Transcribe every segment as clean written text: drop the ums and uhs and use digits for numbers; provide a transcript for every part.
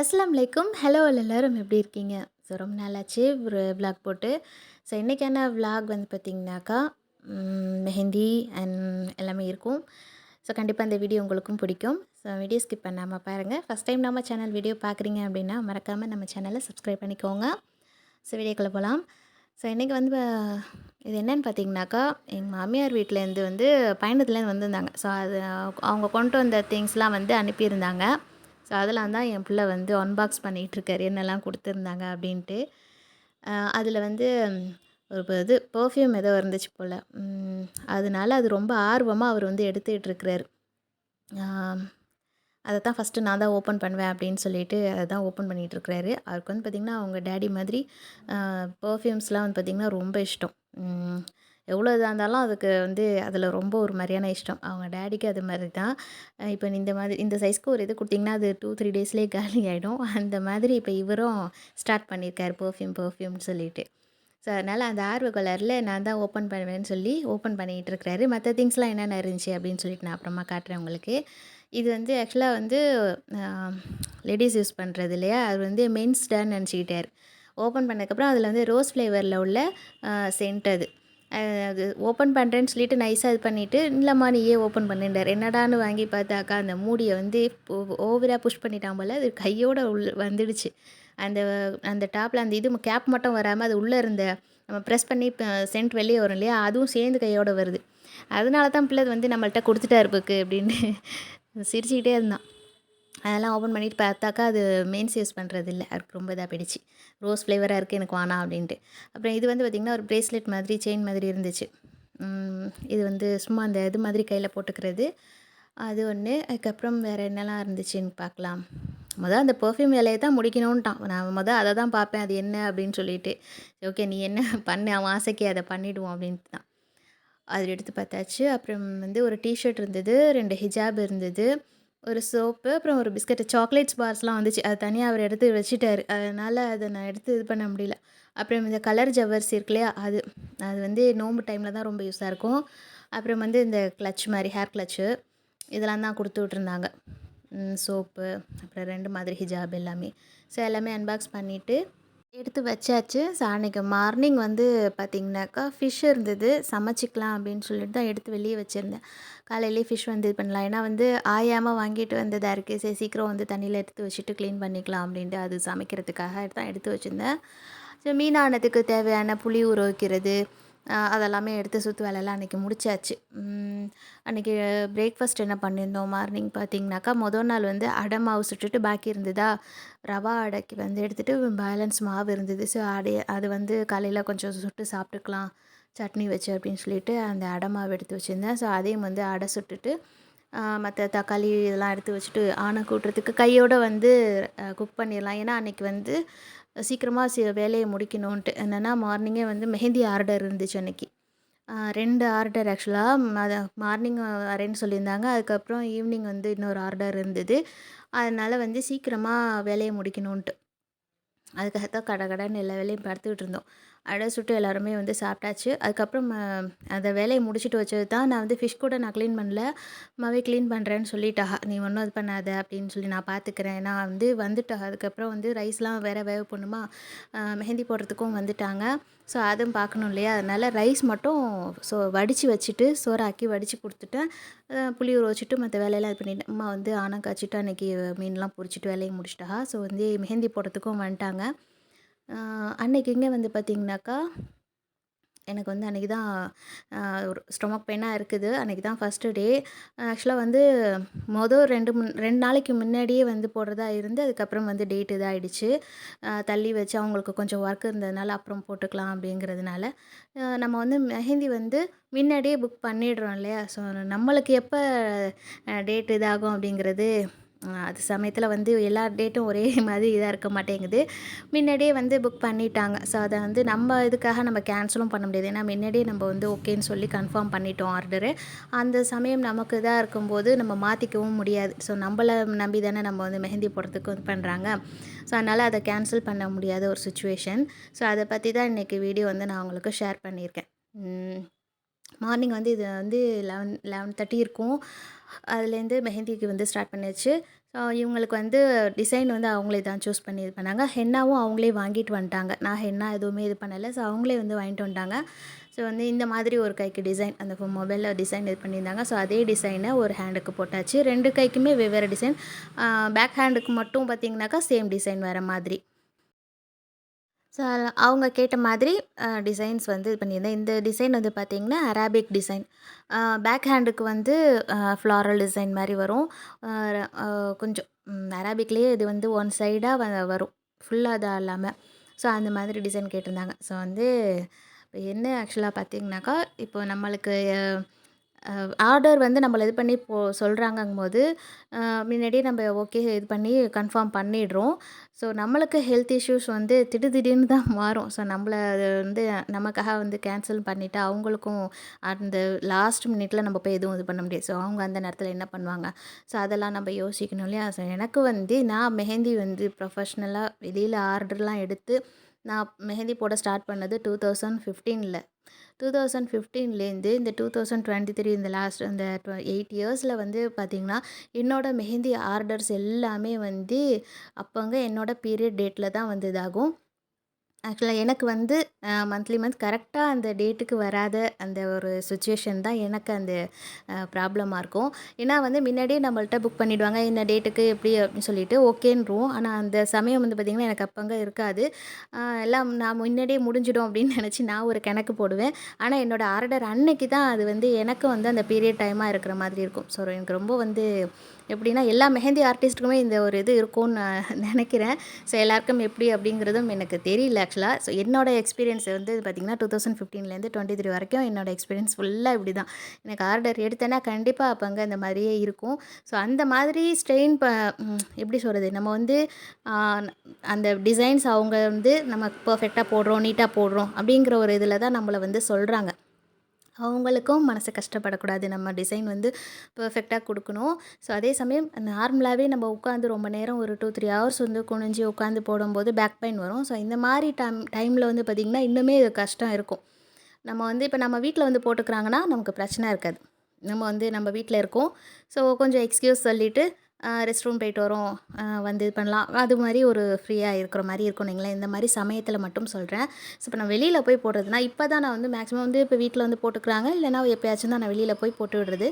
அஸ்ஸலாமு அலைக்கும். ஹலோ எல்லாரும் எப்படி இருக்கீங்க? ஸோ ரொம்ப நாளாச்சு ஒரு விளாக் போட்டு. ஸோ இன்றைக்கான விளாக் வந்து பார்த்திங்கனாக்கா மெஹந்தி அண்ட் எல்லாமே இருக்கும். ஸோ கண்டிப்பாக இந்த வீடியோ உங்களுக்கும் பிடிக்கும். ஸோ வீடியோ ஸ்கிப் பண்ணாமல் பாருங்கள். ஃபஸ்ட் டைம் நம்ம சேனல் வீடியோ பார்க்குறீங்க அப்படின்னா மறக்காமல் நம்ம சேனலை சப்ஸ்கிரைப் பண்ணிக்கோங்க. ஸோ வீடியோக்குள்ளே போகலாம். ஸோ இன்றைக்கி வந்து இது என்னென்னு பார்த்தீங்கன்னாக்கா, எங்கள் மாமியார் வீட்டிலேருந்து வந்து பயணத்துலேருந்து வந்திருந்தாங்க. ஸோ அது அவங்க கொண்டு வந்த திங்ஸ்லாம் வந்து அனுப்பியிருந்தாங்க. ஸோ அதெல்லாம் தான் என் பிள்ளை வந்து அன்பாக்ஸ் பண்ணிகிட்ருக்காரு, என்னெல்லாம் கொடுத்துருந்தாங்க அப்படின்ட்டு. அதில் வந்து ஒரு பெர்ஃப்யூம் ஏதோ இருந்துச்சு போல். அதனால அது ரொம்ப ஆர்வமாக அவர் வந்து எடுத்துக்கிட்டுருக்கிறாரு. அதை தான் ஃபஸ்ட்டு நான் தான் ஓப்பன் பண்ணுவேன் அப்படின்னு சொல்லிட்டு அதை தான் ஓப்பன் பண்ணிகிட்ருக்கிறாரு. அவருக்கு வந்து பார்த்திங்கன்னா அவங்க டேடி மாதிரி பெர்ஃப்யூம்ஸ்லாம் வந்து பார்த்திங்கன்னா ரொம்ப இஷ்டம். எவ்வளோ இதாக இருந்தாலும் அதுக்கு வந்து அதில் ரொம்ப ஒரு மாதிரியான இஷ்டம். அவங்க டேடிக்கு அது மாதிரி தான். இப்போ இந்த மாதிரி இந்த சைஸ்க்கு ஒரு இது கொடுத்திங்கன்னா அது 2-3 டேஸ்லேயே காலி ஆகிடும். அந்த மாதிரி இப்போ இவரும் ஸ்டார்ட் பண்ணியிருக்காரு பெர்ஃப்யூம்னு சொல்லிட்டு. ஸோ அதனால் அந்த ஆர்வ கலரில் நான் தான் ஓப்பன் பண்ணுவேன்னு சொல்லி ஓப்பன் பண்ணிகிட்டு இருக்கிறாரு. மற்ற திங்ஸ்லாம் என்னென்ன இருந்துச்சு அப்படின்னு சொல்லிட்டு நான் அப்புறமா காட்டுறேன் உங்களுக்கு. இது வந்து ஆக்சுவலாக வந்து லேடீஸ் யூஸ் பண்ணுறது இல்லையா, அது வந்து மென்ஸ் டான்னு நினச்சிக்கிட்டார். ஓப்பன் பண்ணதுக்கப்புறம் அதில் வந்து ரோஸ் ஃப்ளேவரில் உள்ள சென்ட் அது. அது ஓப்பன் பண்ணுறேன்னு சொல்லிட்டு நைஸாக இது பண்ணிவிட்டு, இல்லைம்மா நீயே ஓப்பன் பண்ணுன்றார். என்னடான்னு வாங்கி பார்த்தாக்கா அந்த மூடியை வந்து ஓவராக புஷ் பண்ணிட்டான் போல். அது கையோட வந்துடுச்சு. அந்த அந்த டாப்பில் அந்த இது கேப் மட்டும் வராமல் அது உள்ளே இருந்த நம்ம ப்ரெஸ் பண்ணி சென்ட் வெளியே வரும் இல்லையா, அதுவும் சேர்ந்து கையோட வருது. அதனால தான் பிள்ளை வந்து நம்மள்ட்ட கொடுத்துட்டாரு போக்கு அப்படின்னு சிரிச்சுக்கிட்டே இருந்தான். அதெல்லாம் ஓப்பன் பண்ணிவிட்டு பார்த்தாக்கா அது மென்ஸ் யூஸ் பண்ணுறது இல்லை. அவருக்கு ரொம்ப இதாக போயிடுச்சு. ரோஸ் ஃப்ளேவராக இருக்குது எனக்கு வேணாம் அப்படின்ட்டு. அப்புறம் இது வந்து பார்த்திங்கன்னா ஒரு ப்ரேஸ்லெட் மாதிரி செயின் மாதிரி இருந்துச்சு. இது வந்து சும்மா அந்த இது மாதிரி கையில் போட்டுக்கிறது அது ஒன்று. அதுக்கப்புறம் வேறு என்னெல்லாம் இருந்துச்சுன்னு பார்க்கலாம். அந்த பெர்ஃப்யூம் வேலையை தான் முடிக்கணுன்ட்டான். நான் அதை தான் பார்ப்பேன் அது என்ன அப்படின்னு சொல்லிட்டு. ஓகே நீ என்ன பண்ணு, அவன் ஆசைக்கு அதை பண்ணிவிடுவோம் அப்படின்ட்டு தான். அது எடுத்து பார்த்தாச்சு. அப்புறம் வந்து ஒரு டிஷர்ட் இருந்தது, 2 ஹிஜாப் இருந்தது, ஒரு சோப்பு, அப்புறம் ஒரு பிஸ்கட்டு, சாக்லேட்ஸ் பார்ஸ்லாம் வந்துச்சு. அது தனியாக அவர் எடுத்து வச்சுட்டாரு. அதனால் அதை நான் எடுத்து இது பண்ண முடியல. அப்புறம் இந்த கலர் ஜவ்வரிசி இருக்கு இல்லையா, அது அது வந்து நோன்பு டைமில் தான் ரொம்ப யூஸாக இருக்கும். அப்புறம் வந்து இந்த கிளட்ச் மாதிரி ஹேர் கிளட்ச்சு இதெல்லாம் தான் கொடுத்து விட்ருந்தாங்க. சோப்பு, அப்புறம் 2 மாதிரி ஹிஜாப் எல்லாமே. ஸோ எல்லாமே அன்பாக்ஸ் பண்ணிவிட்டு எடுத்து வச்சாச்சு. ஸோ அன்றைக்கி மார்னிங் வந்து பார்த்திங்கனாக்கா ஃபிஷ் இருந்தது, சமைச்சிக்கலாம் அப்படின்னு சொல்லிட்டு தான் எடுத்து வெளியே வச்சுருந்தேன். காலையிலேயே ஃபிஷ் வந்து இது பண்ணலாம், ஏன்னா வந்து ஆயாமல் வாங்கிட்டு வந்ததாக இருக்குது. சரி சீக்கிரம் வந்து தண்ணியில் எடுத்து வச்சுட்டு க்ளீன் பண்ணிக்கலாம் அப்படின்ட்டு அது சமைக்கிறதுக்காக தான் எடுத்து வச்சுருந்தேன். ஸோ மீனானதுக்கு தேவையான புளி ஊற வைக்கிறது அதெல்லாமே எடுத்து சுற்று வேலையெல்லாம் அன்றைக்கி முடிச்சாச்சு. அன்றைக்கி பிரேக்ஃபாஸ்ட் என்ன பண்ணியிருந்தோம் மார்னிங் பார்த்திங்கனாக்கா, மொதல் நாள் வந்து அடை மாவு சுட்டுட்டு பாக்கி இருந்ததா, ரவா அடைக்கு வந்து எடுத்துகிட்டு பேலன்ஸ் மாவு இருந்தது. ஸோ அது வந்து காலையில் கொஞ்சம் சுட்டு சாப்பிட்டுக்கலாம் சட்னி வச்சு அப்படின்னு சொல்லிட்டு அந்த அடை மாவு எடுத்து வச்சுருந்தேன். ஸோ அதையும் வந்து அடை சுட்டுட்டு மற்ற தக்காளி இதெல்லாம் எடுத்து வச்சுட்டு ஆனை கூட்டுறதுக்கு கையோடு வந்து குக் பண்ணிடலாம். ஏன்னா அன்றைக்கி வந்து சீக்கிரமாக வேலையை முடிக்கணுன்ட்டு. என்னென்னா மார்னிங்கே வந்து மெஹந்தி ஆர்டர் இருந்துச்சு அன்றைக்கி. 2 ஆர்டர் ஆக்சுவலாக அதை மார்னிங் வரேன்னு சொல்லியிருந்தாங்க. அதுக்கப்புறம் ஈவினிங் வந்து இன்னொரு ஆர்டர் இருந்தது. அதனால் வந்து சீக்கிரமாக வேலையை முடிக்கணுன்ட்டு அதுக்காக தான் கடகடன்னு எல்லா வேலையும் பார்த்துக்கிட்டு இருந்தோம். அடை சுட்டு எல்லாருமே வந்து சாப்பிட்டாச்சு. அதுக்கப்புறம் அந்த வேலையை முடிச்சுட்டு வச்சது தான். நான் வந்து ஃபிஷ் கூட நான் க்ளீன் பண்ணல, அம்மாவே க்ளீன் பண்ணுறேன்னு சொல்லிட்டாங்க. நீ ஒன்றும் இது பண்ணாத அப்படின்னு சொல்லி நான் பார்த்துக்கிறேன். நான் வந்து வந்துட்டாங்க. அதுக்கப்புறம் வந்து ரைஸ்லாம் வேறு வேக போடணுமா, மெஹந்தி போடுறதுக்கும் வந்துட்டாங்க. ஸோ அதுவும் பார்க்கணும் இல்லையா, அதனால் ரைஸ் மட்டும் வடித்து வச்சுட்டு சோறாக்கி வடித்து கொடுத்துட்டேன். புளி ஊற வச்சுட்டு மற்ற வேலையெல்லாம் இது பண்ணிட்டேன். அம்மா வந்து ஆனம் காய்ச்சிட்டு அன்றைக்கி மீன்லாம் பொரிச்சிட்டு வேலையை முடிச்சிட்டாங்க. ஸோ வந்து மெஹந்தி போடுறதுக்கும் வந்துட்டாங்க. அன்றைக்கி இங்கே வந்து பார்த்திங்கனாக்கா, எனக்கு வந்து அன்றைக்கி தான் ஒரு ஸ்டொமக் பெயினாக இருக்குது. அன்றைக்கி தான் ஃபஸ்ட்டு டே. ஆக்சுவலாக வந்து 2 நாளைக்கு முன்னாடியே வந்து போடுறதா இருந்து, அதுக்கப்புறம் வந்து டேட் இதாகிடுச்சு. தள்ளி வச்சு அவங்களுக்கு கொஞ்சம் ஒர்க் இருந்ததுனால அப்புறம் போட்டுக்கலாம் அப்படிங்கிறதுனால, நம்ம வந்து மெஹந்தி வந்து முன்னாடியே புக் பண்ணிடுறோம் இல்லையா. ஸோ நம்மளுக்கு எப்போ டேட் இதாகும் அப்படிங்கிறது அது சமயத்தில் வந்து எல்லா டேட்டும் ஒரே மாதிரி இதாக இருக்க மாட்டேங்குது. முன்னாடியே வந்து புக் பண்ணிட்டாங்க. ஸோ அதை வந்து நம்ம இதுக்காக நம்ம கேன்சலும் பண்ண முடியாது. ஏன்னா முன்னாடியே நம்ம வந்து ஓகேன்னு சொல்லி கன்ஃபார்ம் பண்ணிட்டோம் ஆர்டரு. அந்த சமயம் நமக்கு இதாக இருக்கும்போது நம்ம மாற்றிக்கவும் முடியாது. ஸோ நம்மள நம்பி தானே நம்ம வந்து மெஹந்தி போடுறதுக்கு இது பண்ணுறாங்க. ஸோ அதனால் அதை கேன்சல் பண்ண முடியாத ஒரு சுச்சுவேஷன். ஸோ அதை பற்றி தான் இன்றைக்கி வீடியோ வந்து நான் உங்களுக்கு ஷேர் பண்ணியிருக்கேன். மார்னிங் வந்து இது வந்து 11:30 இருக்கும். அதுலேருந்து மெஹந்திக்கு வந்து ஸ்டார்ட் பண்ணியாச்சு. இவங்களுக்கு வந்து டிசைன் வந்து அவங்களே தான் சூஸ் பண்ணி இது பண்ணாங்க. ஹென்னாவும் அவங்களே வாங்கிட்டு வந்துட்டாங்க. நான் ஹென்னா எதுவுமே இது பண்ணல. ஸோ அவங்களே வந்து வாங்கிட்டு வந்துட்டாங்க. ஸோ வந்து இந்த மாதிரி ஒரு கைக்கு டிசைன் அந்த மொபைலில் டிசைன் இது பண்ணியிருந்தாங்க. ஸோ அதே டிசைனை ஒரு ஹேண்டுக்கு போட்டாச்சு. 2 கைக்குமே வெவ்வேறு டிசைன். பேக் ஹேண்டுக்கு மட்டும் பார்த்திங்கனாக்கா சேம் டிசைன் வர மாதிரி. ஸோ அவங்க கேட்ட மாதிரி டிசைன்ஸ் வந்து இது பண்ணியிருந்தேன். இந்த டிசைன் வந்து பார்த்திங்கன்னா அரேபிக் டிசைன். பேக் ஹேண்டுக்கு வந்து ஃப்ளாரல் டிசைன் மாரி வரும். அ அ கொஞ்சம் அரேபிக்லேயே இது வந்து ஒன் சைடாக வரும். ஃபுல்லாக இதா இல்லாம. ஸோ அந்த மாதிரி டிசைன் கேட்டிருந்தாங்க. ஸோ வந்து என்ன ஆக்சுவலாக பார்த்திங்கனாக்கா, இப்போ நம்மளுக்கு ஆர்டர் வந்து நம்மள இது பண்ணி சொல்கிறாங்கங்கும்போது, முன்னாடியே நம்ம ஓகே இது பண்ணி கன்ஃபார்ம் பண்ணிடுறோம். ஸோ நம்மளுக்கு ஹெல்த் இஷ்யூஸ் வந்து திடீர்னு தான் மாறும். ஸோ நம்மள அது வந்து நமக்காக வந்து கேன்சல் பண்ணிவிட்டு அவங்களுக்கும் அந்த லாஸ்ட் மினிட்ல நம்ம போய் எதுவும் இது பண்ண முடியாது. ஸோ அவங்க அந்த நேரத்தில் என்ன பண்ணுவாங்க? ஸோ அதெல்லாம் நம்ம யோசிக்கணும் இல்லையா? ஸோ எனக்கு வந்து நான் மெஹந்தி வந்து ப்ரொஃபஷ்னலாக வெளியில் ஆர்டர்லாம் எடுத்து நான் மெஹந்தி போட ஸ்டார்ட் பண்ணது 2015ல். 2015லேருந்து இந்த 2023 இந்த லாஸ்ட் அந்த 8 இயர்ஸில் வந்து பார்த்திங்கன்னா, என்னோடய மெஹந்தி ஆர்டர்ஸ் எல்லாமே வந்து அப்போங்க என்னோடய பீரியட் டேட்டில் தான் வந்து இதாகும். ஆக்சுவலாக எனக்கு வந்து மந்த் கரெக்டாக அந்த டேட்டுக்கு வராத அந்த ஒரு சிச்சுவேஷன் தான் எனக்கு அந்த ப்ராப்ளமாக இருக்கும். ஏன்னா வந்து முன்னாடியே நம்மள்ட்ட புக் பண்ணிவிடுவாங்க. இந்த டேட்டுக்கு எப்படி அப்படின்னு சொல்லிட்டு ஓகேன்ருவோம். ஆனால் அந்த சமயம் வந்து பார்த்திங்கன்னா, எனக்கு அப்போங்க இருக்காது. எல்லாம் நான் முன்னாடியே முடிஞ்சிடும் அப்படின்னு நினச்சி நான் ஒரு கணக்கு போடுவேன். ஆனால் என்னோடய ஆர்டர் அன்னைக்கு தான் அது வந்து எனக்கும் வந்து அந்த பீரியட் டைமாக இருக்கிற மாதிரி இருக்கும். ஸோ எனக்கு ரொம்ப வந்து எப்படின்னா, எல்லா மெஹந்தி ஆர்டிஸ்ட்டுக்குமே இந்த ஒரு இது இருக்கும்னு நான் நினைக்கிறேன். ஸோ எல்லாருக்கும் எப்படி அப்படிங்கிறதும் எனக்கு தெரியல ஆக்சுவலாக. ஸோ என்னோடய எக்ஸ்பீரியன்ஸ் வந்து பார்த்திங்கன்னா 2015லேருந்து 23 வரைக்கும் என்னோடய எக்ஸ்பீரியன்ஸ் ஃபுல்லாக இப்படி தான். எனக்கு ஆர்டர் எடுத்தேன்னா கண்டிப்பாக அப்போ அங்கே இந்த மாதிரியே இருக்கும். ஸோ அந்த மாதிரி ஸ்ட்ரெயின் எப்படி சொல்கிறது, நம்ம வந்து அந்த டிசைன்ஸ் அவங்க வந்து நம்ம பர்ஃபெக்டாக போடுறோம், நீட்டாக போடுறோம் அப்படிங்கிற ஒரு இதில் தான் நம்மளை வந்து சொல்கிறாங்க. அவங்களுக்கும் மனசு கஷ்டப்படக்கூடாது. நம்ம டிசைன் வந்து பெர்ஃபெக்டாக கொடுக்கணும். ஸோ அதே சமயம் நார்மலாகவே நம்ம உட்காந்து ரொம்ப நேரம் ஒரு 2, 3 ஹவர்ஸ் வந்து குனிஞ்சு உட்காந்து போடும்போது பேக் பெயின் வரும். ஸோ இந்த மாதிரி டைமில் வந்து பார்த்திங்கன்னா, இன்னுமே இது கஷ்டம் இருக்கும். நம்ம வந்து இப்போ நம்ம வீட்டில் வந்து போட்டுக்கிறாங்கன்னா நமக்கு பிரச்சனை இருக்காது. நம்ம வந்து நம்ம வீட்டில் இருக்கோம். ஸோ கொஞ்சம் எக்ஸ்கியூஸ் சொல்லிவிட்டு ரெஸ்ட் ரூம் போயிட்டு வரோம், வந்து இது பண்ணலாம். அது மாதிரி ஒரு ஃப்ரீயாக இருக்கிற மாதிரி இருக்கும் இல்லைங்களா? இந்த மாதிரி சமயத்தில் மட்டும் சொல்கிறேன். ஸோ இப்போ நான் வெளியில் போய் போடுறதுனா இப்போ தான் நான் வந்து மேக்ஸிமம் வந்து இப்போ வீட்டில் வந்து போட்டுக்கிறாங்க. இல்லைனா எப்பயாச்சும் தான் நான் வெளியில் போய் போட்டு விடுறது.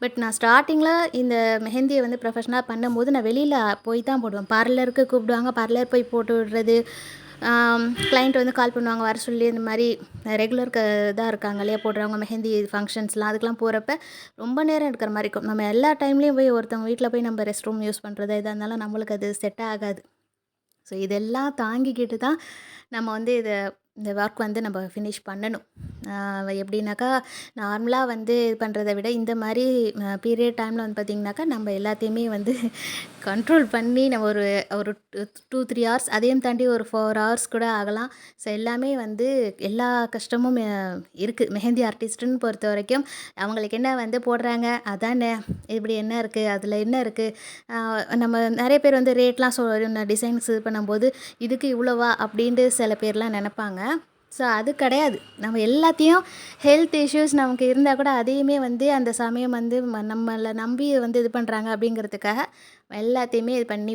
பட் நான் ஸ்டார்டிங்கில் இந்த மெஹந்தியை வந்து ப்ரொஃபஷனலாக பண்ணும்போது நான் வெளியில் போய் தான் போடுவேன். பார்லருக்கு கூப்பிடுவாங்க, பார்லர் போய் போட்டு விடுறது. கிளைண்ட் வந்து கால் பண்ணுவாங்க வர சொல்லி, இந்த மாதிரி ரெகுலர் இதாக இருக்காங்க இல்லையா போடுறவங்க மெஹந்தி ஃபங்க்ஷன்ஸ்லாம், அதுக்கெலாம் போகிறப்ப ரொம்ப நேரம் எடுக்கிற மாதிரி இருக்கும். நம்ம எல்லா டைம்லேயும் போய் ஒருத்தவங்க வீட்டில் போய் நம்ம ரெஸ்ட் ரூம் யூஸ் பண்ணுறது எதாக இருந்தாலும் நம்மளுக்கு அது செட் ஆகாது. ஸோ இதெல்லாம் தாங்கிக்கிட்டு தான் நம்ம வந்து இந்த ஒர்க் வந்து நம்ம ஃபினிஷ் பண்ணணும். எப்படின்னாக்கா, நார்மலாக வந்து இது பண்ணுறத விட இந்த மாதிரி பீரியட் டைமில் வந்து பார்த்திங்கனாக்கா, நம்ம எல்லாத்தையுமே வந்து கண்ட்ரோல் பண்ணி நம்ம ஒரு ஒரு 2, 3 ஹவர்ஸ் அதையும் தாண்டி ஒரு 4 ஹவர்ஸ் கூட ஆகலாம். ஸோ எல்லாமே வந்து எல்லா கஷ்டமும் இருக்குது. மெஹந்தி ஆர்டிஸ்ட்டுன்னு பொறுத்த வரைக்கும் அவங்களுக்கு என்ன வந்து போடுறாங்க அதானே, இப்படி என்ன இருக்குது, அதில் என்ன இருக்குது, நம்ம நிறைய பேர் வந்து ரேட்லாம் டிசைன்ஸ் இது பண்ணும்போது இதுக்கு இவ்வளோவா அப்படின்ட்டு சில பேர்லாம் நினப்பாங்க. ஸோ அது கிடையாது. நம்ம எல்லாத்தையும் ஹெல்த் இஷ்யூஸ் நமக்கு இருந்தால் கூட அதையுமே வந்து அந்த சமயம் வந்து நம்மளை நம்பி வந்து இது பண்ணுறாங்க அப்படிங்கிறதுக்காக எல்லாத்தையுமே இது பண்ணி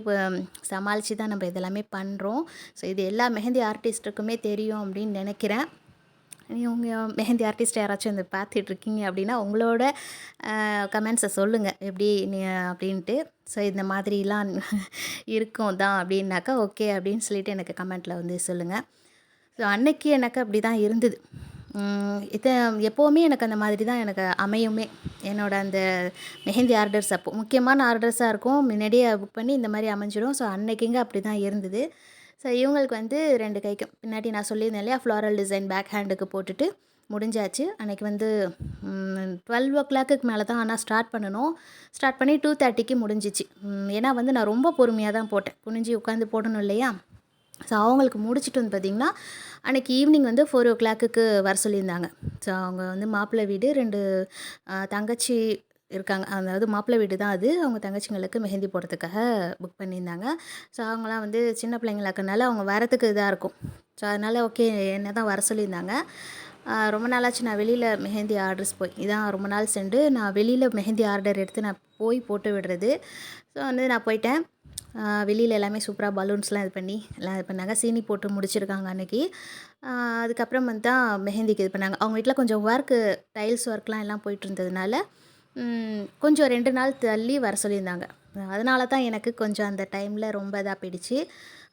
சமாளித்து தான் நம்ம இதெல்லாமே பண்ணுறோம். ஸோ இது எல்லா மெஹந்தி ஆர்டிஸ்ட்டுக்குமே தெரியும் அப்படின்னு நினைக்கிறேன். நீங்கள் மெஹந்தி ஆர்டிஸ்ட் யாராச்சும் வந்து பார்த்துட்ருக்கீங்க அப்படின்னா உங்களோட கமெண்ட்ஸை சொல்லுங்கள் எப்படி அப்படின்ட்டு. ஸோ இந்த மாதிரிலாம் இருக்கும் தான் அப்படின்னாக்கா ஓகே அப்படின்னு சொல்லிவிட்டு எனக்கு கமெண்ட்டில் வந்து சொல்லுங்கள். ஸோ அன்னைக்கு எனக்கு அப்படி தான் இருந்தது. இது எப்போவுமே எனக்கு அந்த மாதிரி தான் எனக்கு அமையுமே. என்னோடய அந்த மெஹந்தி ஆர்டர்ஸ் அப்போ முக்கியமான ஆர்டர்ஸாக இருக்கும். முன்னாடியே புக் பண்ணி இந்த மாதிரி அமைஞ்சிடும். ஸோ அன்னைக்குங்க அப்படி தான் இருந்தது. ஸோ இவங்களுக்கு வந்து 2 கைக்கும் பின்னாடி நான் சொல்லியிருந்தேன் இல்லையா, ஃப்ளாரல் டிசைன் பேக் ஹேண்டுக்கு போட்டுட்டு முடிஞ்சாச்சு. அன்றைக்கி வந்து 12:00க்கு மேலே தான் ஆனால் ஸ்டார்ட் பண்ணணும். ஸ்டார்ட் பண்ணி 2:30க்கு முடிஞ்சிச்சு. ஏன்னா வந்து நான் ரொம்ப பொறுமையாக தான் போட்டேன். குனிஞ்சு உட்காந்து போடணும் இல்லையா? ஸோ அவங்களுக்கு முடிச்சுட்டு வந்து பார்த்திங்கன்னா, அன்றைக்கி ஈவினிங் வந்து 4:00க்கு வர சொல்லியிருந்தாங்க. ஸோ அவங்க வந்து மாப்பிள்ளை வீடு 2 தங்கச்சி இருக்காங்க. அதாவது மாப்பிள்ளை வீடு தான் அது. அவங்க தங்கச்சிங்களுக்கு மெஹந்தி போடுறதுக்காக புக் பண்ணியிருந்தாங்க. ஸோ அவங்களாம் வந்து சின்ன பிள்ளைங்களா இருக்கனால அவங்க வரத்துக்கு இதாக இருக்கும். ஸோ அதனால் ஓகே என்ன தான் வர சொல்லியிருந்தாங்க. ரொம்ப நாளாச்சு நான் வெளியில் மெஹந்தி ஆர்டர்ஸ் போய் இதான் ரொம்ப நாள் சென்று நான் வெளியில் மெஹந்தி ஆர்டர் எடுத்து நான் போய் போட்டு விடுறது. ஸோ வந்து நான் போயிட்டேன். வெளியில் எல்லாமே சூப்பராக பலூன்ஸ்லாம் இது பண்ணி எல்லாம் இது பண்ணாங்க. சீனி போட்டு முடிச்சிருக்காங்க அன்றைக்கி. அதுக்கப்புறம் வந்து தான் மெஹந்திக்கு இது பண்ணாங்க. அவங்க வீட்டில் கொஞ்சம் ஒர்க்கு டைல்ஸ் ஒர்க்லாம் எல்லாம் போயிட்டுருந்ததுனால கொஞ்சம் 2 நாள் தள்ளி வர சொல்லியிருந்தாங்க. அதனால தான் எனக்கு கொஞ்சம் அந்த டைமில் ரொம்ப இதாக போயிடுச்சு.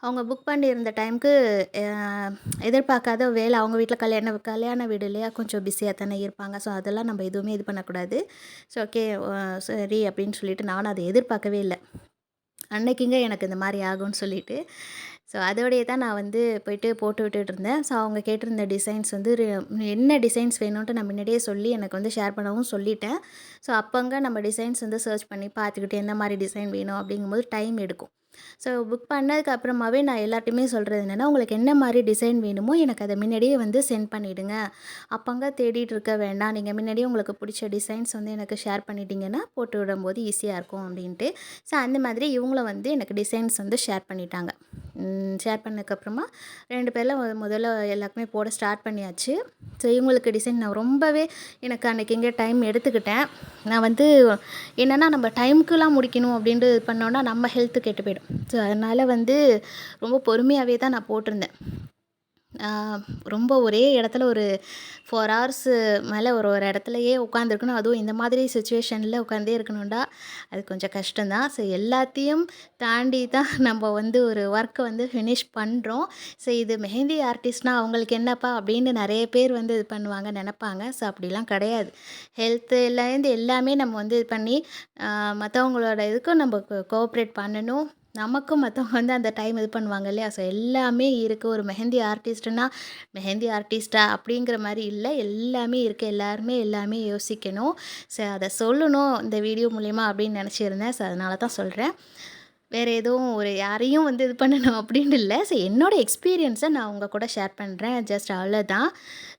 அவங்க புக் பண்ணியிருந்த டைமுக்கு எதிர்பார்க்காத வேலை அவங்க வீட்டில் கல்யாண வீடு இல்லையா, கொஞ்சம் பிஸியாக தானே இருப்பாங்க. ஸோ அதெல்லாம் நம்ம எதுவுமே இது பண்ணக்கூடாது. ஸோ ஓகே சரி அப்படின்னு சொல்லிட்டு நானும் அதை எதிர்பார்க்கவே இல்லை. அன்னைக்குங்க எனக்கு இந்த மாதிரி ஆகும்னு சொல்லிட்டு ஸோ அதோடையே தான் நான் வந்து போயிட்டு போட்டு விட்டுட்டு இருந்தேன். ஸோ அவங்க கேட்டிருந்த டிசைன்ஸ் வந்து என்ன டிசைன்ஸ் வேணும்ன்ட்டு நான் முன்னாடியே சொல்லி எனக்கு வந்து ஷேர் பண்ணவும் சொல்லிட்டேன். ஸோ அப்போங்க நம்ம டிசைன்ஸ் வந்து சர்ச் பண்ணி பார்த்துக்கிட்டு எந்த மாதிரி டிசைன் வேணும் அப்படிங்கும்போது டைம் எடுக்கும். ஸோ புக் பண்ணதுக்கு அப்புறமாவே நான் எல்லார்ட்டையுமே சொல்கிறது என்னென்னா, உங்களுக்கு என்ன மாதிரி டிசைன் வேணுமோ எனக்கு அதை முன்னாடியே வந்து சென்ட் பண்ணிவிடுங்க. அப்போங்க தேடிட்டு இருக்க வேண்டாம். நீங்கள் முன்னாடியே உங்களுக்கு பிடிச்ச டிசைன்ஸ் வந்து எனக்கு ஷேர் பண்ணிட்டீங்கன்னா போட்டு விடும்போது ஈஸியாக இருக்கும் அப்படின்ட்டு. ஸோ அந்த மாதிரி இவங்களும் வந்து எனக்கு டிசைன்ஸ் வந்து ஷேர் பண்ணிட்டாங்க. ஷேர் பண்ணதுக்கப்புறமா 2 பேரில் முதல்ல எல்லாருக்குமே போட ஸ்டார்ட் பண்ணியாச்சு. ஸோ இவங்களுக்கு டிசைன் நான் ரொம்பவே எனக்கு அன்றைக்கி இங்கே டைம் எடுத்துக்கிட்டேன். நான் வந்து என்னென்னா நம்ம டைமுக்குலாம் முடிக்கணும் அப்படின்ட்டு இது பண்ணோன்னா நம்ம ஹெல்த்து கெட்டு போயிடும். ஸோ அதனால் வந்து ரொம்ப பொறுமையாகவே தான் நான் போட்டிருந்தேன். ரொம்ப ஒரே இடத்துல ஒரு 4 ஹவர்ஸு மேலே ஒரு ஒரு இடத்துலையே உட்காந்துருக்கணும். அதுவும் இந்த மாதிரி சுச்சுவேஷனில் உட்காந்தே இருக்கணும்டா அது கொஞ்சம் கஷ்டம்தான். ஸோ எல்லாத்தையும் தாண்டி தான் நம்ம வந்து ஒரு ஒர்க்கை வந்து ஃபினிஷ் பண்ணுறோம். ஸோ இது மெஹந்தி ஆர்டிஸ்ட்னால் அவங்களுக்கு என்னப்பா அப்படின்னு நிறைய பேர் வந்து இது பண்ணுவாங்க நினப்பாங்க. ஸோ அப்படிலாம் கிடையாது. ஹெல்த்துலேருந்து எல்லாமே நம்ம வந்து இது பண்ணி மற்றவங்களோட இதுக்கும் நம்ம கோஆப்ரேட் பண்ணணும். நமக்கும் மற்றவங்க வந்து அந்த டைம் இது பண்ணுவாங்க இல்லையா. ஸோ எல்லாமே இருக்குது. ஒரு மெஹந்தி ஆர்டிஸ்ட்டுன்னா மெஹந்தி ஆர்டிஸ்ட்டா அப்படிங்கிற மாதிரி இல்லை, எல்லாமே இருக்குது. எல்லாருமே எல்லாமே யோசிக்கணும். ஸோ அதை சொல்லணும் இந்த வீடியோ மூலிமா அப்படின்னு நினச்சிருந்தேன். ஸோ அதனால தான் சொல்கிறேன். வேறு எதுவும் ஒரு யாரையும் வந்து இது பண்ணணும் அப்படின்ட்டு இல்லை. ஸோ என்னோடய எக்ஸ்பீரியன்ஸை நான் உங்கள் கூட ஷேர் பண்ணுறேன். ஜஸ்ட் அவ்வளோதான்.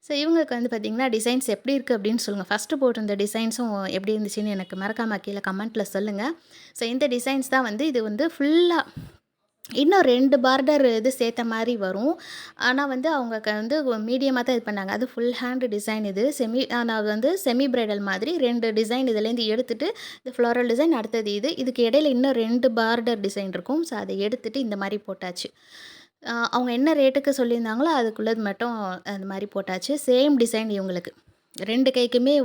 ஸோ இவங்களுக்கு வந்து பார்த்திங்கன்னா டிசைன்ஸ் எப்படி இருக்குது அப்படின்னு சொல்லுங்கள். ஃபஸ்ட்டு போட்டிருந்த டிசைன்ஸும் எப்படி இருந்துச்சுன்னு எனக்கு மறக்காமல் கீழே கமெண்ட்டில் சொல்லுங்கள். ஸோ இந்த டிசைன்ஸ் தான் வந்து இது வந்து ஃபுல்லாக இன்னும் 2 பார்டர் இது சேர்த்த மாதிரி வரும். ஆனால் வந்து அவங்க வந்து மீடியமாக தான் இது பண்ணாங்க. அது ஃபுல் ஹேண்ட் டிசைன் இது. நான் வந்து செமி பிரைடல் மாதிரி 2 டிசைன் இதுலேருந்து எடுத்துகிட்டு இந்த ஃப்ளோரல் டிசைன் அடுத்தது இது. இதுக்கு இடையில இன்னும் 2 பார்டர் டிசைன் இருக்கும். ஸோ அதை எடுத்துகிட்டு இந்த மாதிரி போட்டாச்சு. அவங்க என்ன ரேட்டுக்கு சொல்லியிருந்தாங்களோ அதுக்குள்ளது மட்டும் அந்த மாதிரி போட்டாச்சு. சேம் டிசைன் இவங்களுக்கு 2 கைக்குமே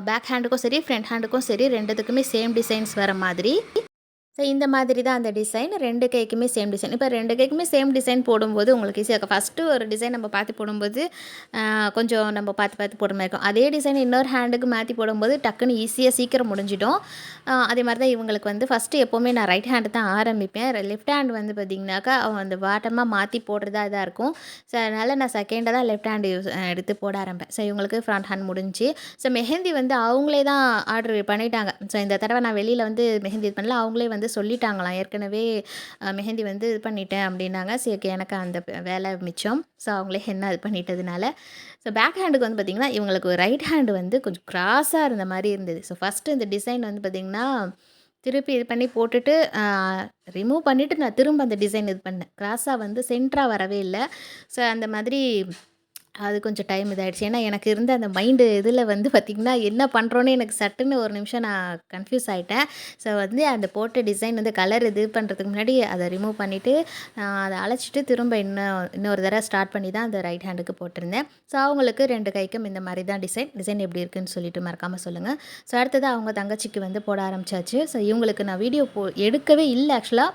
பேக் ஹேண்டுக்கும் சரி ஃப்ரண்ட் ஹேண்டுக்கும் சரி 2த்துக்குமே சேம் டிசைன்ஸ் வர மாதிரி. ஸோ இந்த மாதிரி தான் அந்த டிசைன் 2 கைக்குமே சேம் டிசைன். இப்போ 2 கைக்குமே சேம் டிசைன் போடும்போது உங்களுக்கு ஈஸியாக இருக்கும். ஃபஸ்ட்டு ஒரு டிசைன் நம்ம பார்த்து போடும்போது கொஞ்சம் நம்ம பார்த்து போடுற மாதிரி இருக்கும். அதே டிசைன் இன்னொரு ஹேண்டுக்கு மாற்றி போடும்போது டக்குன்னு ஈஸியாக சீக்கிரம் முடிஞ்சிடும். அதே மாதிரி தான் இவங்களுக்கு வந்து ஃபஸ்ட்டு எப்போவுமே நான் ரைட் ஹேண்டு தான் ஆரம்பிப்பேன். லெஃப்ட் ஹேண்ட் வந்து பார்த்திங்கனாக்கா அவங்க அந்த பாட்டமாக மாற்றி போடுறதா இதாக இருக்கும். ஸோ அதனால் நான் செகண்டாக தான் லெஃப்ட் ஹேண்டு எடுத்து போட ஆரம்பிப்பேன். ஸோ இவங்களுக்கு ஃப்ரண்ட் ஹேண்ட் முடிஞ்சு. ஸோ மெஹந்தி வந்து அவங்களே தான் ஆர்டர் பண்ணிட்டாங்க. ஸோ இந்த தடவை நான் வெளியில் வந்து மெஹந்தி இது பண்ணல. அவங்களே வந்து சொல்லிட்டாங்களாம் ஏற்கனவே மெஹந்தி வந்து இது பண்ணிட்டேன் அப்படின்னாங்க. சரி எனக்கு அந்த வேலை மிச்சம். ஸோ அவங்களே என்ன இது பண்ணிட்டதுனால ஸோ பேக் ஹேண்டுக்கு வந்து பார்த்திங்கன்னா இவங்களுக்கு ரைட் ஹேண்டு வந்து கொஞ்சம் கிராஸாக இருந்த மாதிரி இருந்தது. ஸோ ஃபஸ்ட்டு இந்த டிசைன் வந்து பார்த்திங்கன்னா திருப்பி இது பண்ணி போட்டுட்டு ரிமூவ் பண்ணிவிட்டு நான் திரும்ப அந்த டிசைன் இது பண்ணேன். கிராஸாக வந்து சென்டராக வரவே இல்லை. ஸோ அந்த மாதிரி அது கொஞ்சம் டைம் இதாகிடுச்சு. ஏன்னா எனக்கு இருந்த அந்த மைண்டு இதில் வந்து பார்த்திங்கன்னா என்ன பண்ணுறோன்னு எனக்கு சட்டுன்னு ஒரு நிமிஷம் நான் கன்ஃப்யூஸ் ஆகிட்டேன். ஸோ வந்து அந்த போட்ட டிசைன் வந்து கலர் இது பண்ணுறதுக்கு முன்னாடி அதை ரிமூவ் பண்ணிவிட்டு அதை அழைச்சிட்டு திரும்ப இன்னொரு தடவை ஸ்டார்ட் பண்ணி தான் அந்த ரைட் ஹேண்டுக்கு போட்டிருந்தேன். ஸோ அவங்களுக்கு 2 கைக்கும் இந்த மாதிரி தான் டிசைன் எப்படி இருக்குதுன்னு சொல்லிட்டு மறக்காமல் சொல்லுங்கள். ஸோ அடுத்தது அவங்க தங்கச்சிக்கு வந்து போட ஆரம்பித்தாச்சு. ஸோ இவங்களுக்கு நான் வீடியோ எடுக்கவே இல்லை ஆக்சுவலாக.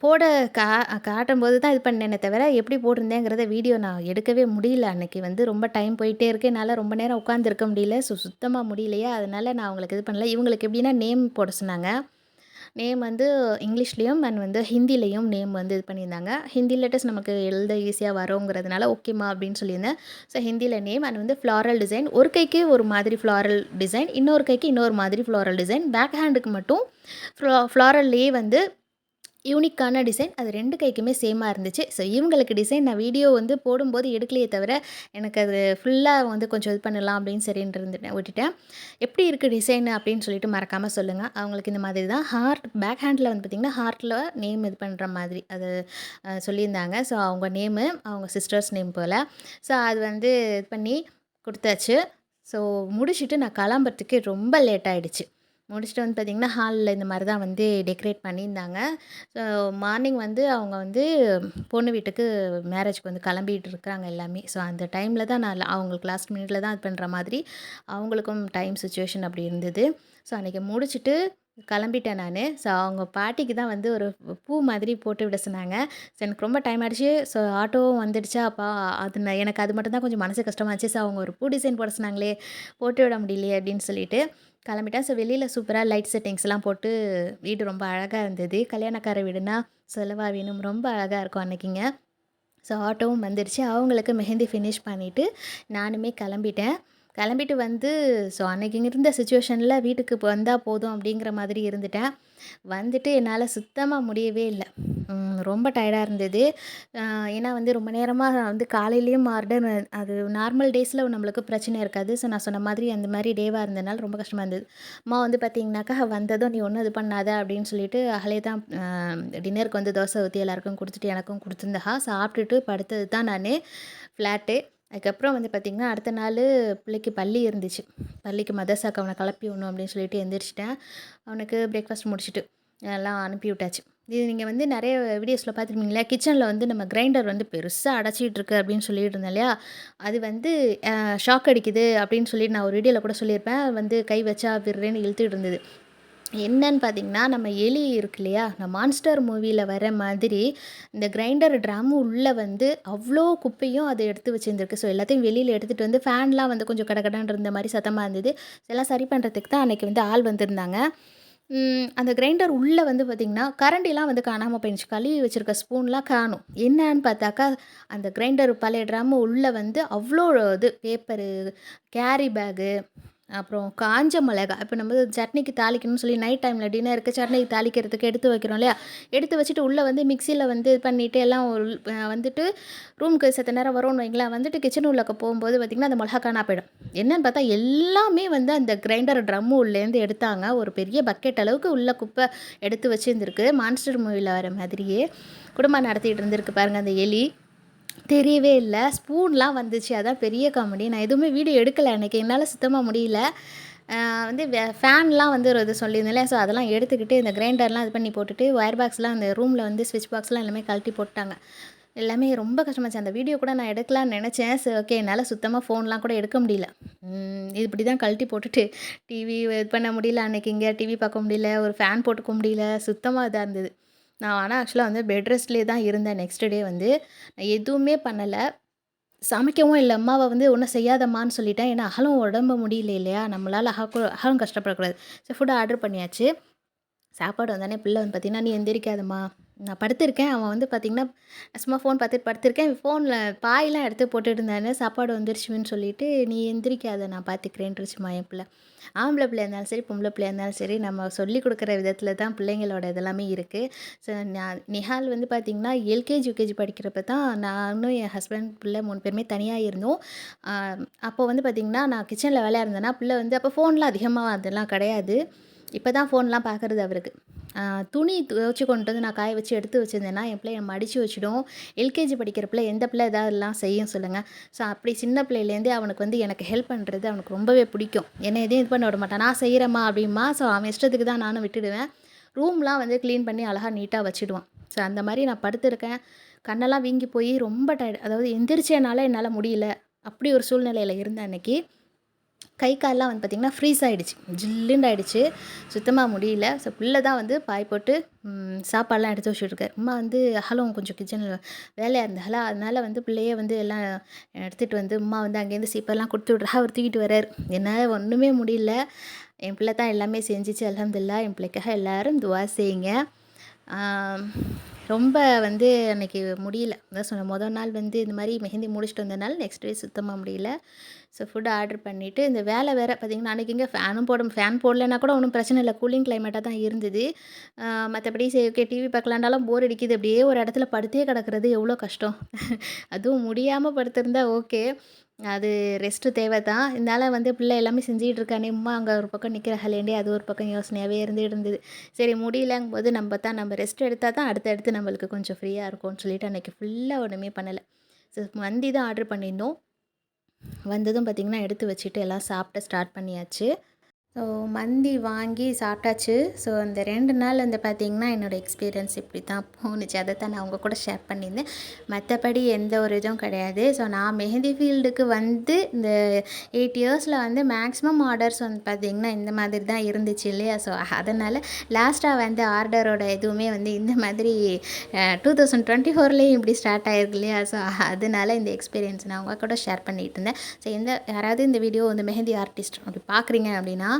போட காட்டும்போது தான் இது பண்ணேனே தவிர எப்படி போட்டிருந்தேங்கிறத வீடியோ நான் எடுக்கவே முடியல. அன்றைக்கி வந்து ரொம்ப டைம் போயிட்டே இருக்கு. என்னால் ரொம்ப நேரம் உட்காந்துருக்க முடியல. ஸோ சுத்தமாக முடியலையா, அதனால் நான் அவங்களுக்கு இது பண்ணல. இவங்களுக்கு எப்படின்னா நேம் போட சொன்னாங்க. நேம் வந்து இங்கிலீஷ்லேயும் அண்ட் வந்து ஹிந்திலையும் நேம் வந்து இது பண்ணியிருந்தாங்க. ஹிந்தி லெட்டர்ஸ் நமக்கு எழுத ஈஸியாக வரோங்கிறதுனால ஓகேம்மா அப்படின்னு சொல்லியிருந்தேன். ஸோ ஹிந்தியில் நேம் அண்ட் வந்து ஃப்ளாரல் டிசைன். ஒரு கைக்கு ஒரு மாதிரி ஃப்ளாரல் டிசைன், இன்னொரு கைக்கு இன்னொரு மாதிரி ஃப்ளாரல் டிசைன். பேக் ஹேண்டுக்கு மட்டும் ஃப்ளாரல்லையே வந்து யூனிக்கான டிசைன். அது 2 கைக்குமே சேமா இருந்துச்சு. ஸோ இவங்களுக்கு டிசைன் நான் வீடியோ வந்து போடும்போது எடுக்கலையே தவிர, எனக்கு அது ஃபுல்லா வந்து கொஞ்சம் இது பண்ணலாம் அப்படின்னு சரின்ட்டு இருந்துட்டேன் விட்டுட்டேன். எப்படி இருக்கு டிசைனு அப்படின்னு சொல்லிட்டு மறக்காம சொல்லுங்க. அவங்களுக்கு இந்த மாதிரி தான் ஹார்ட் பேக் ஹேண்ட்ல வந்து பார்த்தீங்கன்னா, ஹார்ட்ல நேம் இது பண்ற மாதிரி அது சொல்லியிருந்தாங்க. ஸோ அவங்க நேமு, அவங்க சிஸ்டர்ஸ் நேம் போல. ஸோ அது வந்து இது பண்ணி குடுத்தாச்சு. ஸோ முடிச்சுட்டு நான் கிளம்புறதுக்கு ரொம்ப லேட் ஆயிடுச்சு. முடிச்சுட்டு வந்து பார்த்திங்கன்னா, ஹால்ல இந்த மாரி தான் வந்து டெக்கரேட் பண்ணியிருந்தாங்க. ஸோ மார்னிங் வந்து அவங்க வந்து பொண்ணு வீட்டுக்கு மேரேஜ்க்கு வந்து கிளம்பிட்டு இருக்காங்க எல்லாமே. ஸோ அந்த டைமில் தான் நான் அவங்களுக்கு லாஸ்ட் மினிட்ல தான் இது பண்ணுற மாதிரி அவங்களுக்கும் டைம் சிச்சுவேஷன் அப்படி இருந்தது. ஸோ அன்றைக்கி முடிச்சுட்டு கிளம்பிட்டேன் நானு. ஸோ அவங்க பாட்டிக்கு தான் வந்து ஒரு பூ மாதிரி போட்டு விட சொன்னாங்க. ஸோ எனக்கு ரொம்ப டைம் ஆயிடுச்சு. ஸோ ஆட்டோவும் வந்துடுச்சா, அப்பா அது எனக்கு அது மட்டும் தான் கொஞ்சம் மனசு கஷ்டமா இருந்துச்சு. ஸோ அவங்க ஒரு பூ டிசைன் போட சொன்னாங்களே, போட்டு விட முடியலையே அப்படின்னு சொல்லிட்டு கிளம்பிட்டேன். ஸோ வெளியில சூப்பரா லைட் செட்டிங்ஸ்லாம் போட்டு வீடு ரொம்ப அழகா இருந்தது. கல்யாணக்கார வீடுனா சொல்லவா வேணும், ரொம்ப அழகா இருக்கும் அன்னைக்கிங்க. ஸோ ஆட்டோவும் வந்துடுச்சு. அவங்களுக்கு மெஹந்தி ஃபினிஷ் பண்ணிவிட்டு நானுமே கிளம்பிட்டேன். கிளம்பிட்டு வந்து ஸோ அன்னைக்கு இருந்த சிச்சுவேஷனில் வீட்டுக்கு வந்தா போதும் அப்படிங்கிற மாதிரி இருந்துட்டேன். வந்துட்டு என்னால சுத்தமா முடியவே இல்ல. ரொம்ப டயர்டா இருந்தது. ஏன்னா வந்து ரொம்ப நேரமா வந்து காலையிலயும் மார்டன் அது நார்மல் டேஸில நம்மளுக்கு பிரச்சனை இருக்காது. ஸோ நான் சொன்ன மாதிரி அந்த மாரி டேவா இருந்தனால ரொம்ப கஷ்டமா இருந்தது. அம்மா வந்து பார்த்தீங்கன்னாக்கா, "வந்ததும் நீ ஒண்ணும் இது பண்ணாத" அப்படின்னு சொல்லிட்டு அவளே தான் டின்னருக்கு வந்து தோசை ஊத்தி எல்லாருக்கும் குடுத்துட்டு எனக்கும் குடுத்துருந்தா. சாப்பிட்டுட்டு படுத்தது தான் நானு ஃப்ளாட்டு. அதுக்கப்புறம் வந்து பார்த்திங்கன்னா, அடுத்த நாள் பிள்ளைக்கு பள்ளி இருந்துச்சு. பள்ளிக்கு மதர்சாக்கு அவன கிளப்பி விடணும் அப்படின்னு சொல்லிட்டு எந்திரிச்சிட்டேன். அவனுக்கு பிரேக்ஃபாஸ்ட் முடிச்சுட்டு எல்லாம் அனுப்பி விட்டாச்சு. இது நீங்கள் வந்து நிறைய வீடியோஸில் பார்த்துருப்பீங்களா, கிச்சனில் வந்து நம்ம கிரைண்டர் வந்து பெருசா அடைச்சிட்டு இருக்கு அப்படின்னு சொல்லிட்டு இருந்தேன் இல்லையா? அது வந்து ஷாக் அடிக்குது அப்படின்னு சொல்லிட்டு நான் ஒரு வீடியோவில் கூட சொல்லியிருப்பேன். வந்து கை வச்சா விர்றேன்னு இழுத்துட்டு இருந்தது. என்னன்னு பார்த்தீங்கன்னா, நம்ம எலி இருக்கு இல்லையா? இந்த மான்ஸ்டர் மூவில வர மாதிரி, இந்த கிரைண்டர் ட்ரம் உள்ள வந்து அவ்ளோ குப்பையும் அது எடுத்து வச்சிருந்திருக்கு. ஸோ எல்லாத்தையும் வெளியில எடுத்துட்டு வந்து ஃபேன்லாம் வந்து கொஞ்சம் கடகடன்னு இருந்த மாரி சத்தமா இருந்தது. எல்லாம் சரி பண்ணுறதுக்கு தான் அன்னைக்கு வந்து ஆள் வந்திருந்தாங்க. அந்த கிரைண்டர் உள்ள வந்து பார்த்தீங்கன்னா, கரண்டிலாம் வந்து காணாம போயிடுச்சு. கழுவி வச்சிருக்க ஸ்பூன்லாம் காணோம். என்னான்னு பார்த்தாக்கா, அந்த கிரைண்டர் பழைய ட்ரம் உள்ள வந்து அவ்ளோ இது பேப்பரு, கேரி பேகு, அப்புறம் காஞ்ச மிளகா. இப்போ நம்ம சட்னிக்கு தாளிக்கணும்னு சொல்லி நைட் டைமில் டின்னருக்கு சட்னிக்கு தாளிக்கிறதுக்கு எடுத்து வைக்கிறோம் இல்லையா? எடுத்து வச்சுட்டு உள்ளே வந்து மிக்ஸியில் வந்து இது பண்ணிவிட்டு எல்லாம் வந்துட்டு ரூமுக்கு செத்த நேரம் வரும்னு வைங்களேன். வந்துட்டு கிச்சன் உள்ளக்க போகும்போது பார்த்திங்கன்னா, அந்த மிளகா காணா போயிடும். என்னன்னு பார்த்தா எல்லாமே வந்து அந்த கிரைண்டர் ட்ரம்மு உள்ளேருந்து எடுத்தாங்க. ஒரு பெரிய பக்கெட் அளவுக்கு உள்ள குப்பை எடுத்து வச்சிருந்துருக்கு. மான்ஸ்டர் மூவில வர மாதிரியே குடும்பம் நடத்திட்டு இருந்திருக்கு பாருங்க அந்த எலி. தெரியவே இல்ல. ஸ்பூன்லாம் வந்துச்சு. அதான் பெரிய காமெடி. நான் எதுவுமே வீடியோ எடுக்கல அன்னைக்கு. என்னால சுத்தமா முடியல. வந்து ஃபேன்லாம் வந்து ஒரு இது சொல்லியிருந்தேன்ல. ஸோ அதெல்லாம் எடுத்துக்கிட்டு இந்த கிரைண்டர்லாம் இது பண்ணி போட்டுட்டு, ஒயர் பாக்ஸ்லாம் அந்த ரூமில் வந்து ஸ்விட்ச் பாக்ஸ்லாம் எல்லாமே கழட்டி போட்டாங்க. எல்லாமே ரொம்ப கஷ்டமாச்சு. அந்த வீடியோ கூட நான் எடுக்கலான்னு நெனச்சேன். சரி ஓகே. என்னால சுத்தமா ஃபோன்லாம் கூட எடுக்க முடியல. இது இப்படி தான் கழட்டி போட்டுட்டு டிவி இது பண்ண முடியல. அன்னைக்கு இங்க டிவி பார்க்க முடியல. ஒரு ஃபேன் போட்டுக்க முடியல. சுத்தமா இதா இருந்தது. நான் ஆனா ஆக்சுவலா வந்து பெட் ரெஸ்ட்லேயே தான் இருந்தேன். நெக்ஸ்ட் டே வந்து நான் எதுவுமே பண்ணல. சமைக்கவும் இல்ல. அம்மாவ வந்து ஒண்ணும் செய்யாதம்மான்னு சொல்லிட்டேன். ஏன்னா, அகலும் உடம்பு முடியல இல்லையா? நம்மளால அகலும் கஷ்டப்படக்கூடாது. சரி ஃபுட் ஆர்டர் பண்ணியாச்சு. சாப்பாடு வந்தோனே பிள்ளை வந்து பார்த்தீங்கன்னா, "நீ எந்திரிக்காதம்மா." நான் படுத்திருக்கேன். அவன் வந்து பார்த்தீங்கன்னா, சும்மா ஃபோன் பார்த்துட்டு படுத்திருக்கேன். ஃபோன்ல பாயெல்லாம் எடுத்து போட்டுட்டு இருந்தானு, சாப்பாடு வந்துருச்சுன்னு சொல்லிட்டு, "நீ எந்திரிக்காத நான் பார்த்துக்கிறேன்ருச்சுமா" என் பிள்ளை. ஆம்பளை பிள்ளையா இருந்தாலும் சரி, பொம்பளை பிள்ளையா இருந்தாலும் சரி, நம்ம சொல்லிக் குடுக்குற விதத்தில தான் பிள்ளைங்களோட இதெல்லாமே இருக்கு. ஸோ நிஹால் வந்து பார்த்தீங்கன்னா, எல்கேஜி, யூகேஜி படிக்கிறப்ப தான் நானும் என் ஹஸ்பண்ட், பிள்ளை 3 பேருமே தனியா இருந்தோம். அ அப்போ வந்து பார்த்தீங்கன்னா, நான் கிச்சனில வேலையா இருந்தேன்னா, பிள்ளை வந்து அப்போ ஃபோன்லாம் அதிகமா அதெல்லாம் கிடையாது. இப்ப தான் ஃபோன்லாம் பார்க்குறது அவருக்கு. துணி துவச்சு கொண்டு வந்து நான் காய வச்சு எடுத்து வச்சிருந்தேன்னா, என் பிள்ளை மடிச்சு வச்சுடும். எல்கேஜி படிக்கிற பிள்ளை எந்த பிள்ளை எல்லாம் செய்யும் சொல்லுங்க. ஸோ அப்படி சின்ன பிள்ளையிலேருந்தே அவனுக்கு வந்து எனக்கு ஹெல்ப் பண்ணுறது அவனுக்கு ரொம்பவே பிடிக்கும். என்னை எதையும் இது பண்ண விட மாட்டான். நான் செய்கிறேம்மா அப்படிம்பா. ஸோ அவன் இஷ்டத்துக்கு தான் நானும் விட்டுடுவேன். ரூம்லாம் வந்து க்ளீன் பண்ணி அழகா நீட்டா வச்சுடுவான். ஸோ அந்த மாரி நான் படுத்துருக்கேன். கண்ணெல்லாம் வீங்கி போய் ரொம்ப டயர்ட். அதாவது எந்திரிச்சேனால என்னால முடியல. அப்படி ஒரு சூழ்நிலையில இருந்தேன் அன்னைக்கு. கை கால்லாம் வந்து பார்த்திங்கன்னா, ஃப்ரீஸ் ஆயிடுச்சு. ஜில்லுன்னு ஆயிடுச்சு. சுத்தமா முடியல. ஸோ பிள்ளை தான் வந்து பாய் போட்டு சாப்பாடுலாம் எடுத்து வச்சுட்ருக்காரு. அம்மா வந்து அகலும் கொஞ்சம் கிச்சனில் வேலையா இருந்தாங்களா, அதனால வந்து பிள்ளையே வந்து எல்லாம் எடுத்துகிட்டு வந்து அம்மா வந்து அங்கேருந்து சீப்பெல்லாம் கொடுத்து விட்றா, அவர் தூக்கிட்டு வராரு. என்னால் ஒன்றுமே முடியல. என் பிள்ளை தான் எல்லாமே செஞ்சுச்சு. அல்ஹம்துலில்லாஹ். என் பிள்ளைக்காக எல்லாரும் துவா செய்யுங்க. ஆம், ரொம்ப வந்து அன்னைக்கு முடியல. அதான் சொன்னேன் மொதல் நாள் வந்து இந்த மாரி மெஹந்தி முடிச்சுட்டு வந்ததுனால நெக்ஸ்ட் டே சுத்தமா முடியல. ஸோ ஃபுட் ஆர்டர் பண்ணிவிட்டு இந்த வேலை வேற பார்த்தீங்கன்னா, அன்னைக்கு இங்க ஃபேன் போடலன்னா கூட ஒண்ணும் பிரச்சனை இல்ல. கூலிங் கிளைமேட்டா தான் இருந்தது. மத்தபடி சரி ஓகே டிவி பார்க்கலான்னாலும் போர் அடிக்குது. அப்படியே ஒரு இடத்துல படுத்தே கிடக்கிறது எவ்வளோ கஷ்டம். அதுவும் முடியாம படுத்திருந்தா ஓகே. அது ரெஸ்ட்டு தேவை தான். இருந்தாலும் வந்து பிள்ளை எல்லாமே செஞ்சுக்கிட்டு இருக்கானே, அம்மா அங்கே ஒரு பக்கம் நிற்கிறாங்களேன்டி அது ஒரு பக்கம் யோசனையாவே இருந்தது. சரி முடியலங்கும்போது நம்ம ரெஸ்ட் எடுத்தா தான் அடுத்தடுத்து நம்மளுக்கு கொஞ்சம் ஃப்ரீயா இருக்கும்னு சொல்லிட்டு அன்னைக்கு ஃபுல்லா ஒண்ணுமே பண்ணல. ஸோ மந்தி தான் ஆர்டர் பண்ணியிருந்தோம். வந்ததும் பார்த்திங்கன்னா, எடுத்து வச்சுட்டு எல்லாம் சாப்பிட ஸ்டார்ட் பண்ணியாச்சு. ஸோ மந்தி வாங்கி சாப்பிட்டாச்சு. ஸோ அந்த 2 நாள் வந்து பார்த்திங்கன்னா, என்னோடய எக்ஸ்பீரியன்ஸ் இப்படி தான் போணுச்சு. அதை தான் நான் உங்க கூட ஷேர் பண்ணியிருந்தேன். மற்றபடி எந்த ஒரு இதுவும் கிடையாது. ஸோ நான் மெஹந்தி ஃபீல்டுக்கு வந்து இந்த 8 இயர்ஸில் வந்து மேக்ஸிமம் ஆர்டர்ஸ் வந்து பார்த்திங்கன்னா, இந்த மாதிரி தான் இருந்துச்சு இல்லையா? ஸோ அதனால் லாஸ்ட்டாக வந்து ஆர்டரோட எதுவுமே வந்து இந்த மாதிரி 2024லேயும் இப்படி ஸ்டார்ட் ஆகிருக்கு இல்லையா? ஸோ அதனால் இந்த எக்ஸ்பீரியன்ஸ் நான் உங்கள் கூட ஷேர் பண்ணிகிட்டு இருந்தேன். ஸோ யாராவது இந்த வீடியோ வந்து மெஹந்தி ஆர்டிஸ்ட் அப்படி பார்க்குறீங்க அப்படின்னா,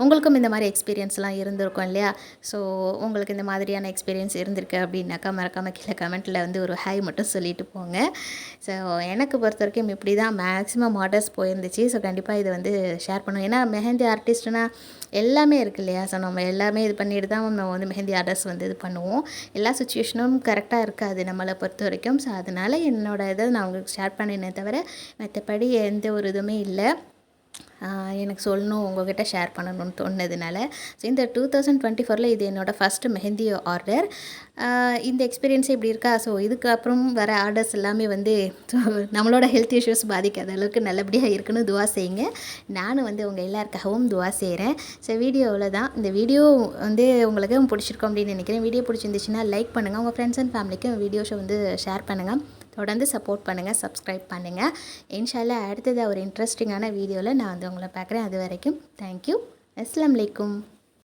உங்களுக்கும் இந்த மாதிரி எக்ஸ்பீரியன்ஸ்லாம் இருந்திருக்கும் இல்லையா? ஸோ உங்களுக்கு இந்த மாதிரியான எக்ஸ்பீரியன்ஸ் இருந்திருக்கு அப்படின்னாக்கா மறக்காமல் கீழே கமெண்ட்டில் வந்து ஒரு ஹாய் மட்டும் சொல்லிட்டு போங்க. ஸோ எனக்கு பொறுத்த வரைக்கும் இப்படி தான் மேக்ஸிமம் ஆர்டர்ஸ் போயிருந்துச்சு. ஸோ கண்டிப்பாக இதை வந்து ஷேர் பண்ணுவோம். ஏன்னா மெஹந்தி ஆர்டிஸ்ட்னால் எல்லாமே இருக்குது இல்லையா? ஸோ நம்ம எல்லாமே இது பண்ணிட்டு தான் நம்ம வந்து மெஹந்தி ஆர்டர்ஸ் வந்து இது பண்ணுவோம். எல்லா சுச்சுவேஷனும் கரெக்டாக இருக்காது நம்மளை பொறுத்த வரைக்கும். ஸோ அதனால் என்னோடய இதை நான் உங்களுக்கு ஷேர் பண்ணினே தவிர மற்றபடி எந்த ஒரு இதுவுமே இல்லை. எனக்கு சொல்லணும் உங்கள்கிட்ட ஷேர் பண்ணணும்னு தோணுனதுனால. ஸோ இந்த 2024ல் இது என்னோடய ஃபஸ்ட்டு மெஹந்தி ஆர்டர். இந்த எக்ஸ்பீரியன்ஸே இப்படி இருக்கா? ஸோ இதுக்கப்புறம் வர ஆர்டர்ஸ் எல்லாமே வந்து ஸோ நம்மளோட ஹெல்த் இஷ்யூஸ் பாதிக்காத அளவுக்கு நல்லபடியாக இருக்குன்னு துவா செய்யுங்க. நானும் வந்து உங்கள் எல்லாருக்காகவும் துவா செய்கிறேன். ஸோ வீடியோவில் தான் இந்த வீடியோ வந்து உங்களுக்கு பிடிச்சிருக்கும் அப்படின்னு நினைக்கிறேன். வீடியோ பிடிச்சிருந்துச்சுன்னா லைக் பண்ணுங்கள். உங்கள் ஃப்ரெண்ட்ஸ் அண்ட் ஃபேமிலிக்கு வீடியோஸை வந்து ஷேர் பண்ணுங்கள். தொடர்ந்து சப்போர்ட் பண்ணுங்கள், சப்ஸ்கிரைப் பண்ணுங்கள். இன்ஷா அல்லாஹ் அடுத்தது ஒரு இன்ட்ரெஸ்டிங்கான வீடியோவில் நான் வந்து உங்களை பார்க்குறேன். அது வரைக்கும் தேங்க்யூ. அஸ்ஸலாமு அலைக்கும்.